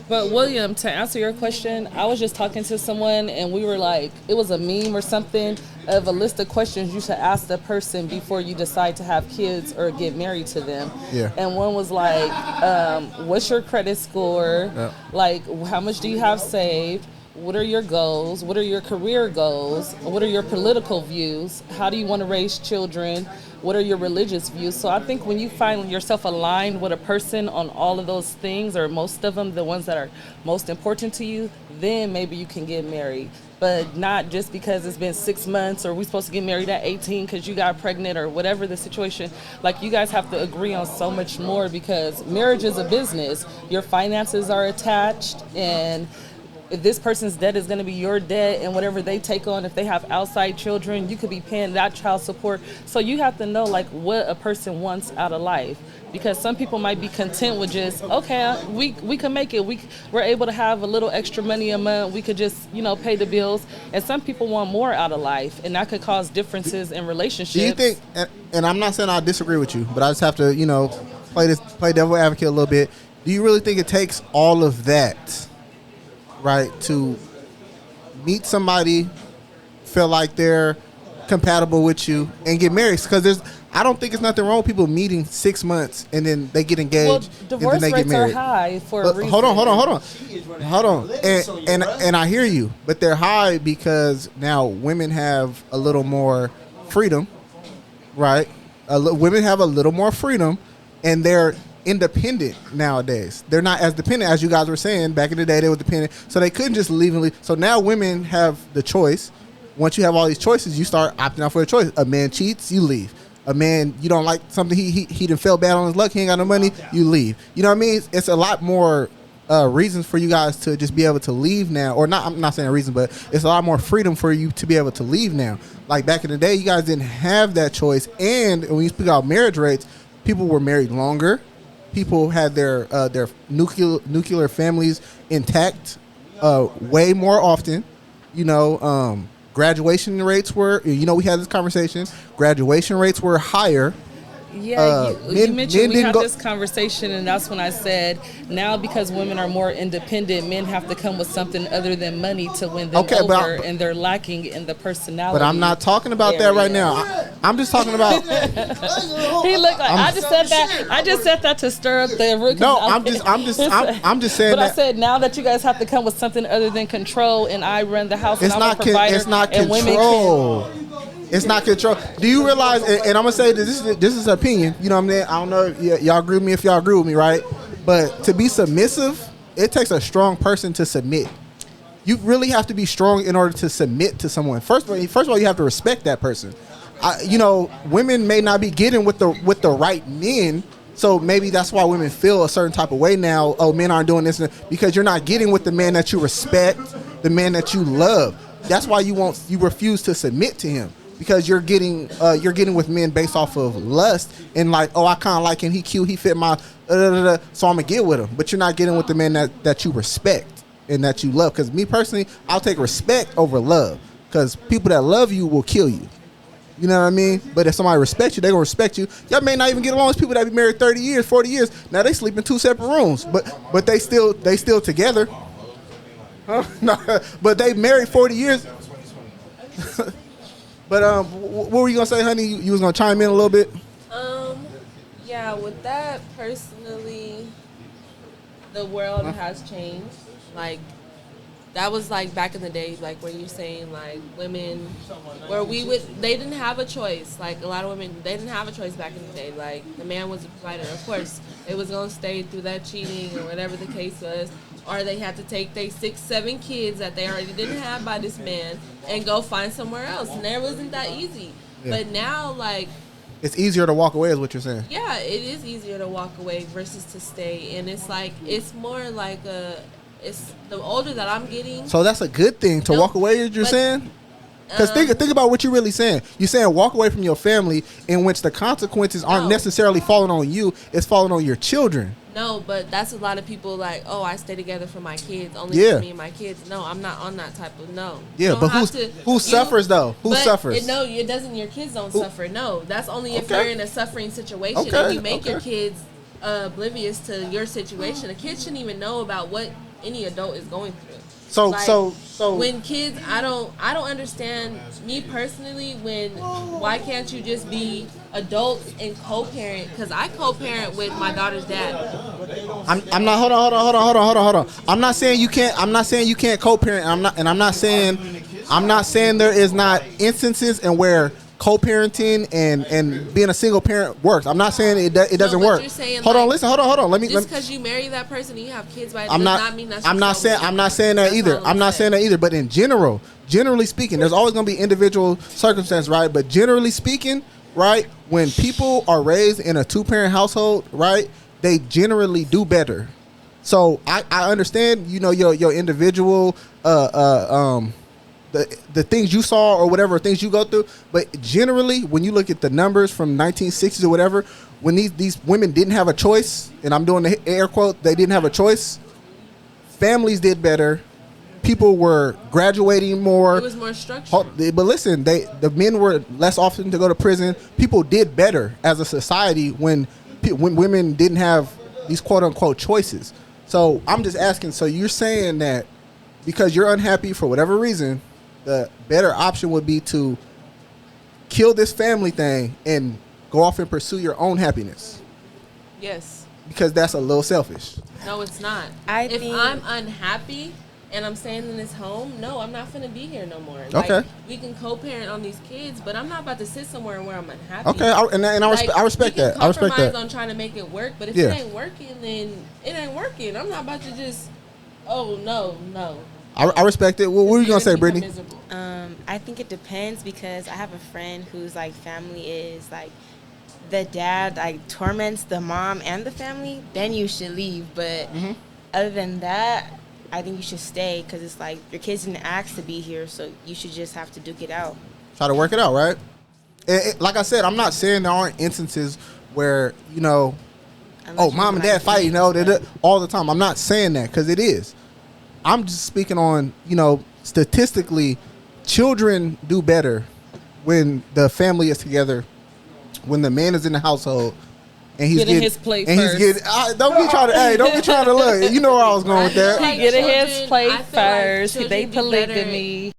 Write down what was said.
But William, to answer your question, I was just talking to someone and we were like, it was a meme or something of a list of questions you should ask the person before you decide to have kids or get married to them. Yeah. And one was like, what's your credit score? Yeah. Like, how much do you have saved? What are your goals? What are your career goals? What are your political views? How do you want to raise children? What are your religious views? So I think when you find yourself aligned with a person on all of those things, or most of them, the ones that are most important to you, then maybe you can get married. But not just because it's been 6 months or we're supposed to get married at 18 because you got pregnant or whatever the situation. Like, you guys have to agree on so much more because marriage is a business. Your finances are attached, and if this person's debt is going to be your debt, and whatever they take on, if they have outside children, you could be paying that child support. So you have to know like what a person wants out of life, because some people might be content with just, okay, we can make it. We're able to have a little extra money a month. We could just, pay the bills. And some people want more out of life, and that could cause differences in relationships. Do you think, and I'm not saying I disagree with you, but I just have to, play devil advocate a little bit. Do you really think it takes all of that, right, to meet somebody, feel like they're compatible with you, and get married? Because I don't think it's nothing wrong with people meeting 6 months and then they get engaged. Well, and divorce then they rates get married. are high for a reason. Hold on. And I hear you, but they're high because now women have a little more freedom, right? Women have a little more freedom, and they're independent nowadays. They're not as dependent as you guys were saying. Back in the day, they were dependent, so they couldn't just leave and leave. So now women have the choice. Once you have all these choices, you start opting out for the choice. A man cheats, you leave. A man, you don't like something, he done fell bad on his luck, he ain't got no money, you leave. You know what I mean? It's a lot more reasons for you guys to just be able to leave now. Or not, I'm not saying a reason, but it's a lot more freedom for you to be able to leave now. Like back in the day, you guys didn't have that choice. And when you speak about marriage rates, people were married longer. People had their nuclear families intact way more often. Graduation rates were, we had this conversation, graduation rates were higher. Yeah, you mentioned we had this conversation, and that's when I said, now because women are more independent, men have to come with something other than money to win them over, and they're lacking in the personality. But I'm not talking about that right now. I'm just talking about. He looked like I just said that. I just said that to stir up the root. No, I'm just saying. But I said now that you guys have to come with something other than control, and I run the house, and I'm a provider, it's not and control. Women can. It's not control. Do you realize, and I'm going to say this is an opinion, you know what I mean? I don't know if y'all agree with me, if y'all agree with me, right? But to be submissive, it takes a strong person to submit. You really have to be strong in order to submit to someone. First of all, you have to respect that person. Women may not be getting with the right men, so maybe that's why women feel a certain type of way now. Oh, men aren't doing this, because you're not getting with the man that you respect, the man that you love. That's why you refuse to submit to him. Because you're getting with men based off of lust and like, oh, I kind of like him, he cute, he fit my, so I'm gonna get with him. But you're not getting with the man that you respect and that you love. Because me personally, I'll take respect over love. Because people that love you will kill you. You know what I mean? But if somebody respects you, they gonna respect you. Y'all may not even get along with people that be married 30 years, 40 years. Now they sleep in 2 separate rooms, but they still together. Huh? No, but they married 40 years. But what were you gonna say, honey? You was gonna chime in a little bit. Yeah, with that personally, the world has changed. Like that was like back in the day, like where you're saying like women, where they didn't have a choice. Like a lot of women, they didn't have a choice back in the day. Like the man was a provider. Of course, they was gonna stay through that cheating or whatever the case was. Or they had to take their 6, 7 kids that they already didn't have by this man and go find somewhere else. And it wasn't that easy. Yeah. But now, like... It's easier to walk away is what you're saying. Yeah, it is easier to walk away versus to stay. And it's like, it's more like it's the older that I'm getting... So that's a good thing, to walk away, as you're saying? Because think about what you're really saying. You're saying walk away from your family in which the consequences aren't necessarily falling on you. It's falling on your children. No, but that's a lot of people like, oh, I stay together for my kids, only for me and my kids. No, I'm not on that type of, no. Yeah, but who suffers, though? Who suffers? No, it doesn't. Your kids don't suffer. No, that's only if you're in a suffering situation and you make your kids oblivious to your situation. The kids shouldn't even know about what any adult is going through. So Like, so when kids, I don't understand, me personally, why can't you just be adults and co-parent? Because I co-parent with my daughter's dad. I'm not. Hold on. I'm not saying you can't. I'm not saying you can't co-parent. I'm not saying there is not instances and where co-parenting and being a single parent works. I'm not saying it doesn't but work. you're saying, hold on, like, listen. Hold on. Let me. Just because you marry that person and you have kids, by it I'm does not. not mean that's I'm not saying. I'm not saying that That's either. all I'm not saying that either. But in generally speaking, there's always going to be individual circumstances, right? But generally speaking, right, when people are raised in a 2-parent household, right, they generally do better. So I understand, you know, your individual the things you saw or whatever things you go through, but generally when you look at the numbers from 1960s or whatever, when these women didn't have a choice, and I'm doing the air quote, they didn't have a choice, families did better, people were graduating more, It was more structured. but listen, the men were less often to go to prison. People did better as a society when women didn't have these quote unquote choices. So I'm just asking, so you're saying that because you're unhappy for whatever reason, the better option would be to kill this family thing and go off and pursue your own happiness? Yes. Because that's a little selfish. No, it's not. If I'm unhappy and I'm staying in this home, no, I'm not finna be here no more. Like, Okay. we can co-parent on these kids, but I'm not about to sit somewhere where I'm unhappy. Okay, I respect that. I respect that. On trying to make it work, but if Yeah. it ain't working, then it ain't working. I'm not about to just, oh no. I respect it. What were you gonna say, Brittany? I think it depends, because I have a friend whose like family is like the dad like torments the mom and the family. Then you should leave. But other than that, I think you should stay, because it's like your kids didn't ask to be here, so you should just have to duke it out. Try to work it out, right? Like I said, I'm not saying there aren't instances where, you know, Unless mom and dad fight, you know, all the time. I'm not saying that, because it is. I'm just speaking on, you know, statistically, children do better when the family is together, when the man is in the household, and he's Getting his plate and first. he's getting. Don't be trying to look. You know where I was going with that. He getting his Children, plate I feel like first. children They do better polygamy.